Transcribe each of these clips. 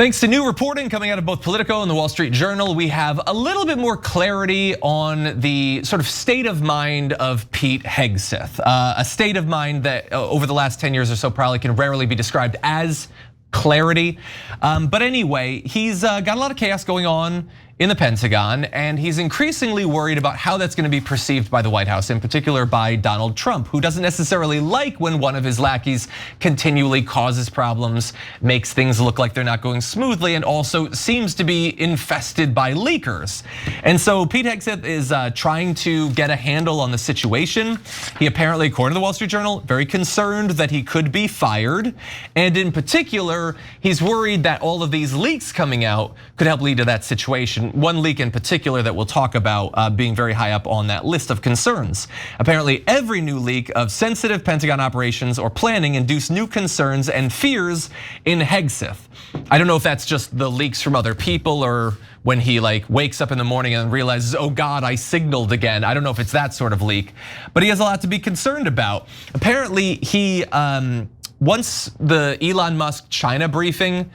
Thanks to new reporting coming out of both Politico and the Wall Street Journal, we have a little bit more clarity on the sort of state of mind of Pete Hegseth. A state of mind that over the last 10 years or so probably can rarely be described as clarity. But anyway, he's got a lot of chaos going on in the Pentagon, and he's increasingly worried about how that's going to be perceived by the White House, in particular by Donald Trump, who doesn't necessarily like when one of his lackeys continually causes problems, makes things look like they're not going smoothly, and also seems to be infested by leakers. And so Pete Hegseth is trying to get a handle on the situation. He apparently, according to the Wall Street Journal, very concerned that he could be fired. And in particular, he's worried that all of these leaks coming out could help lead to that situation. One leak in particular that we'll talk about being very high up on that list of concerns. Apparently, every new leak of sensitive Pentagon operations or planning induce new concerns and fears in Hegseth. I don't know if that's just the leaks from other people or when he wakes up in the morning and realizes, oh God, I signaled again. I don't know if it's that sort of leak, but he has a lot to be concerned about. Apparently, he once the Elon Musk China briefing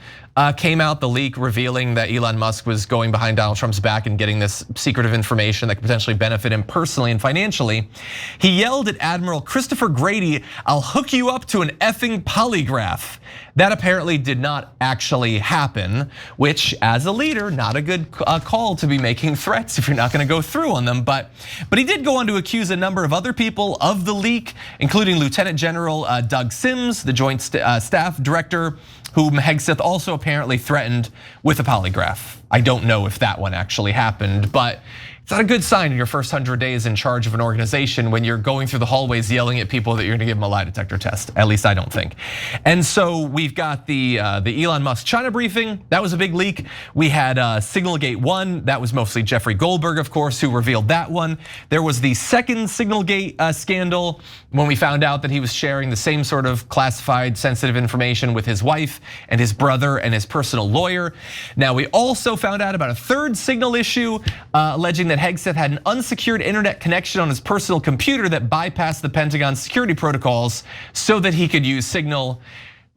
came out, the leak revealing that Elon Musk was going behind Donald Trump's back and getting this secretive information that could potentially benefit him personally and financially. He yelled at Admiral Christopher Grady, "I'll hook you up to an effing polygraph." That apparently did not actually happen, which as a leader, not a good call to be making threats if you're not gonna go through on them. But he did go on to accuse a number of other people of the leak, including Lieutenant General Doug Sims, the Joint Staff Director, whom Hegseth also apparently threatened with a polygraph. I don't know if that one actually happened, but it's not a good sign in your first 100 days in charge of an organization when you're going through the hallways yelling at people that you're gonna give them a lie detector test. At least I don't think. And so we've got the Elon Musk China briefing. That was a big leak. We had Signalgate 1. That was mostly Jeffrey Goldberg, of course, who revealed that one. There was the second Signalgate scandal when we found out that he was sharing the same sort of classified sensitive information with his wife and his brother and his personal lawyer. Now we also found out about a third Signal issue alleging that Hegseth had an unsecured internet connection on his personal computer that bypassed the Pentagon security protocols so that he could use Signal.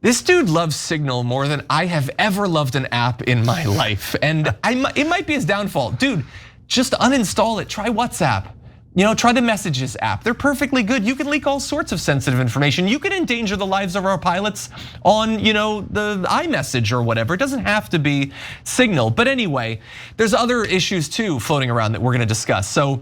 This dude loves Signal more than I have ever loved an app in my life. And it might be his downfall. Dude, just uninstall it, try WhatsApp. Try the Messages app. They're perfectly good. You can leak all sorts of sensitive information. You can endanger the lives of our pilots on, the iMessage or whatever. It doesn't have to be Signal. But anyway, there's other issues too floating around that we're gonna discuss. So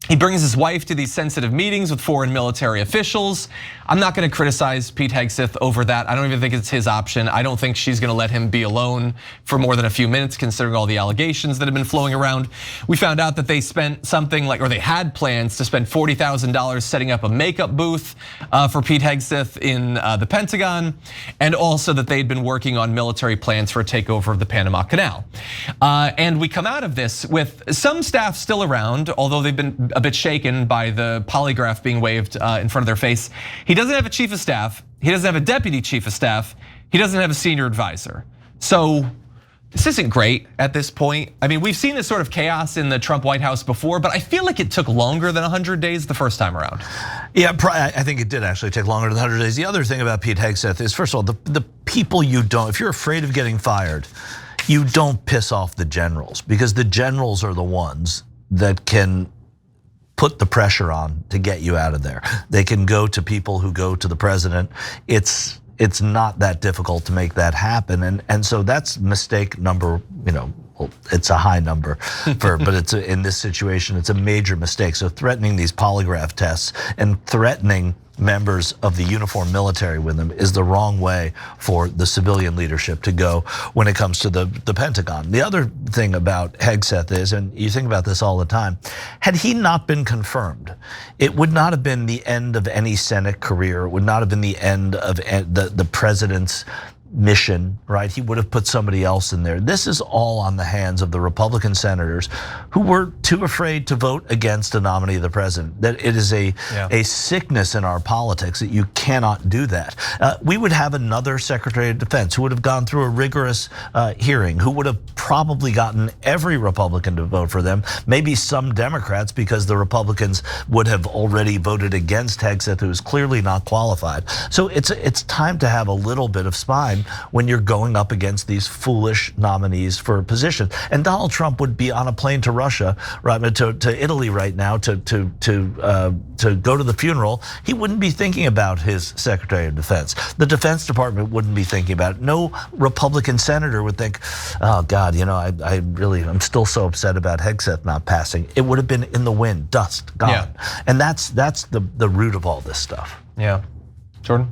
he brings his wife to these sensitive meetings with foreign military officials. I'm not gonna criticize Pete Hegseth over that. I don't even think it's his option. I don't think she's gonna let him be alone for more than a few minutes considering all the allegations that have been flowing around. We found out that they spent something or they had plans to spend $40,000 setting up a makeup booth for Pete Hegseth in the Pentagon, and also that they'd been working on military plans for a takeover of the Panama Canal. And we come out of this with some staff still around, although they've been a bit shaken by the polygraph being waved in front of their face. He doesn't have a chief of staff. He doesn't have a deputy chief of staff. He doesn't have a senior advisor. So this isn't great at this point. I mean, we've seen this sort of chaos in the Trump White House before, but I feel like it took longer than 100 days the first time around. Yeah, I think it did actually take longer than 100 days. The other thing about Pete Hegseth is, first of all, the people if you're afraid of getting fired, you don't piss off the generals, because the generals are the ones that can put the pressure on to get you out of there. They can go to people who go to the president. It's not that difficult to make that happen, and so that's mistake number. It's a high number but it's in this situation, it's a major mistake. So threatening these polygraph tests and threatening members of the uniformed military with them is the wrong way for the civilian leadership to go when it comes to the Pentagon. The other thing about Hegseth is, and you think about this all the time, had he not been confirmed, it would not have been the end of any Senate career. It would not have been the end of the president's mission, right? He would have put somebody else in there. This is all on the hands of the Republican senators who were too afraid to vote against a nominee of the president. That it is a sickness in our politics that you cannot do that. We would have another Secretary of Defense who would have gone through a rigorous hearing, who would have probably gotten every Republican to vote for them, maybe some Democrats, because the Republicans would have already voted against Hegseth, who is clearly not qualified. So it's time to have a little bit of spine when you're going up against these foolish nominees for positions. And Donald Trump would be on a plane to Russia, right, to Italy right now to go to the funeral. He wouldn't be thinking about his Secretary of Defense. The Defense Department wouldn't be thinking about it. No Republican senator would think, oh God, I'm still so upset about Hegseth not passing. It would have been in the wind, dust, gone. Yeah. And that's the root of all this stuff. Yeah. Jordan?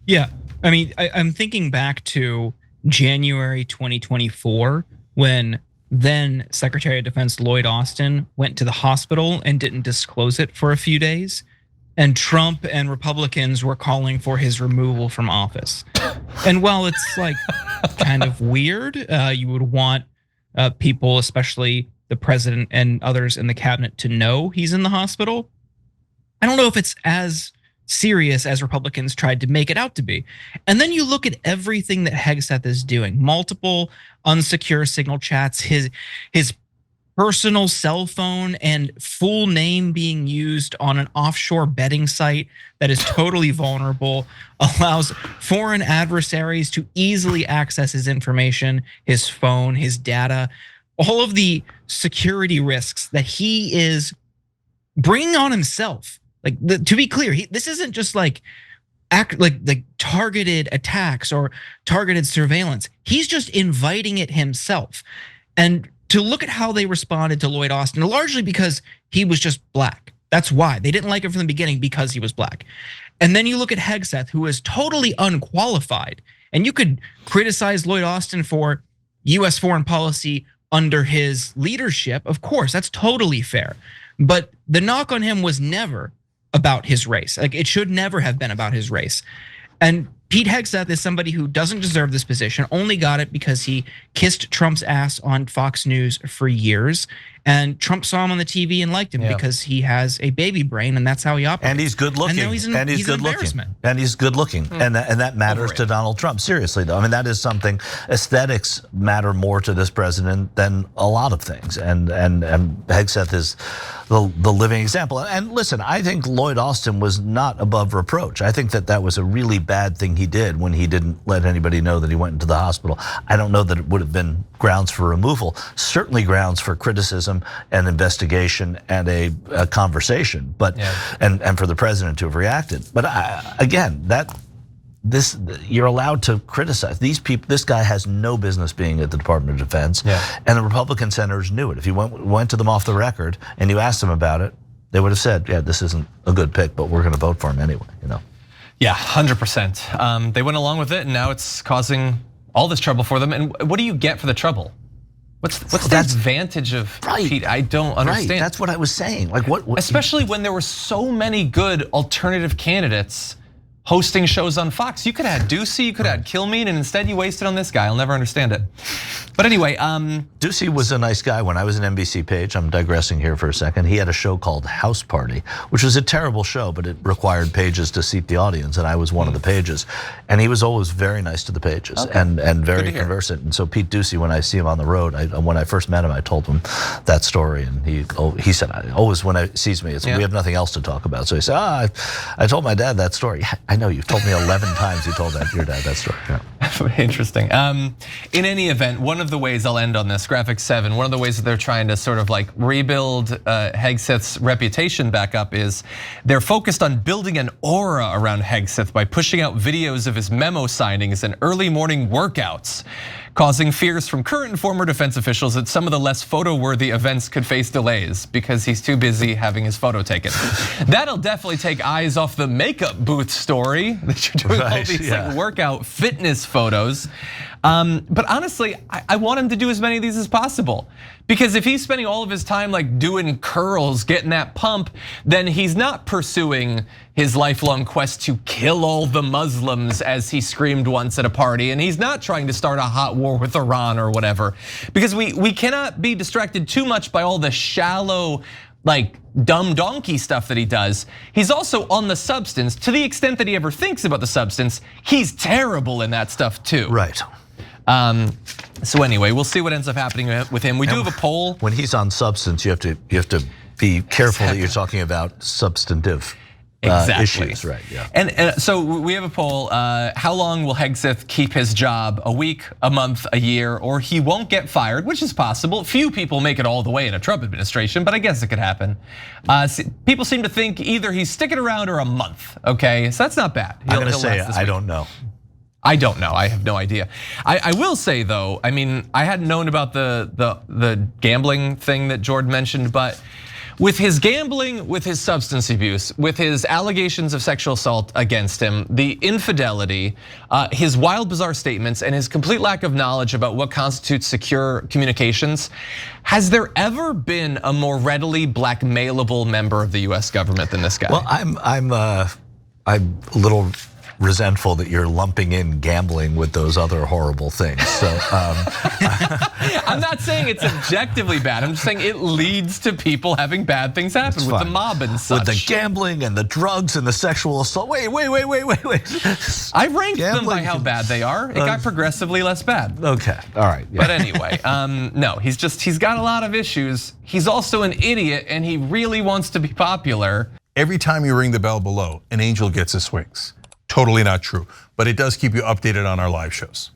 Yeah, I mean, I'm thinking back to January 2024 when then Secretary of Defense Lloyd Austin went to the hospital and didn't disclose it for a few days. And Trump and Republicans were calling for his removal from office. And while it's like kind of weird, you would want people, especially the president and others in the cabinet, to know he's in the hospital. I don't know if it's as serious as Republicans tried to make it out to be. And then you look at everything that Hegseth is doing, multiple unsecure signal chats, his personal cell phone and full name being used on an offshore betting site that is totally vulnerable, allows foreign adversaries to easily access his information, his phone, his data, all of the security risks that he is bringing on himself. Like, to be clear, this isn't just like targeted attacks or targeted surveillance. He's just inviting it himself. And to look at how they responded to Lloyd Austin, largely because he was just black. That's why they didn't like him from the beginning, because he was black. And then you look at Hegseth, who is totally unqualified. And you could criticize Lloyd Austin for US foreign policy under his leadership. Of course, that's totally fair. But the knock on him was never about his race. Like, it should never have been about his race. And Pete Hegseth is somebody who doesn't deserve this position, only got it because he kissed Trump's ass on Fox News for years. And Trump saw him on the TV and liked him because he has a baby brain, and that's how he operates. And he's good looking. And he's good looking. And he's good looking. And that matters to Donald Trump. Seriously, though. I mean, that is something. Aesthetics matter more to this president than a lot of things. And Hegseth is the living example. And listen, I think Lloyd Austin was not above reproach. I think that was a really bad thing he did when he didn't let anybody know that he went into the hospital. I don't know that it would have been grounds for removal. Certainly grounds for criticism and investigation and a conversation. But and for the president to have reacted. But you're allowed to criticize these people. This guy has no business being at the Department of Defense, and the Republican senators knew it. If you went to them off the record and you asked them about it, they would have said, "Yeah, this isn't a good pick, but we're going to vote for him anyway." Yeah, 100%. They went along with it, and now it's causing all this trouble for them. And what do you get for the trouble? What's the advantage of Pete? I don't understand. Right, that's what I was saying. Like what? Especially when there were so many good alternative candidates hosting shows on Fox. You could have had Doocy, you could have had Kilmeade, and instead you wasted on this guy. I'll never understand it. But anyway, Doocy was a nice guy. When I was an NBC page, I'm digressing here for a second, he had a show called House Party, which was a terrible show, but it required pages to seat the audience, and I was one of the pages. And he was always very nice to the pages and very conversant. And so Pete Doocy, when I see him on the road, when I first met him, I told him that story, and he said, always when he sees me, we have nothing else to talk about. So he said, I told my dad that story. I know, you've told me 11 times you told your dad that story. Interesting. In any event, one of the ways I'll end on this, graphic 7, one of the ways that they're trying to sort of like rebuild Hegseth's reputation back up is they're focused on building an aura around Hegseth by pushing out videos of his memo signings and early morning workouts, causing fears from current and former defense officials that some of the less photo-worthy events could face delays because he's too busy having his photo taken. That'll definitely take eyes off the makeup booth story that you're doing all these like workout fitness photos. But honestly, I want him to do as many of these as possible, because if he's spending all of his time like doing curls, getting that pump, then he's not pursuing his lifelong quest to kill all the Muslims, as he screamed once at a party, and he's not trying to start a hot war with Iran or whatever, because we cannot be distracted too much by all the shallow, like dumb donkey stuff that he does. He's also on the substance. To the extent that he ever thinks about the substance, he's terrible in that stuff too. Right. So anyway, we'll see what ends up happening with him. We do have a poll. When he's on substance, you have to be careful that you're talking about substantive. issues, right? Yeah. And so we have a poll. How long will Hegseth keep his job? A week, a month, a year, or he won't get fired, which is possible. Few people make it all the way in a Trump administration, but I guess it could happen. People seem to think either he's sticking around or a month. Okay, so that's not bad. I'm gonna say I don't know. I don't know. I have no idea. I will say though. I mean, I hadn't known about the gambling thing that Jordan mentioned, but with his gambling, with his substance abuse, with his allegations of sexual assault against him, the infidelity, his wild, bizarre statements, and his complete lack of knowledge about what constitutes secure communications, has there ever been a more readily blackmailable member of the US government than this guy? Well, I'm a little resentful that you're lumping in gambling with those other horrible things. So I'm not saying it's objectively bad. I'm just saying it leads to people having bad things happen with the mob and such. With the gambling and the drugs and the sexual assault. Wait. I ranked them by how bad they are. It got progressively less bad. Okay, all right. Yeah. But anyway, no, he's got a lot of issues. He's also an idiot and he really wants to be popular. Every time you ring the bell below, an angel gets his wings. Totally not true, but it does keep you updated on our live shows.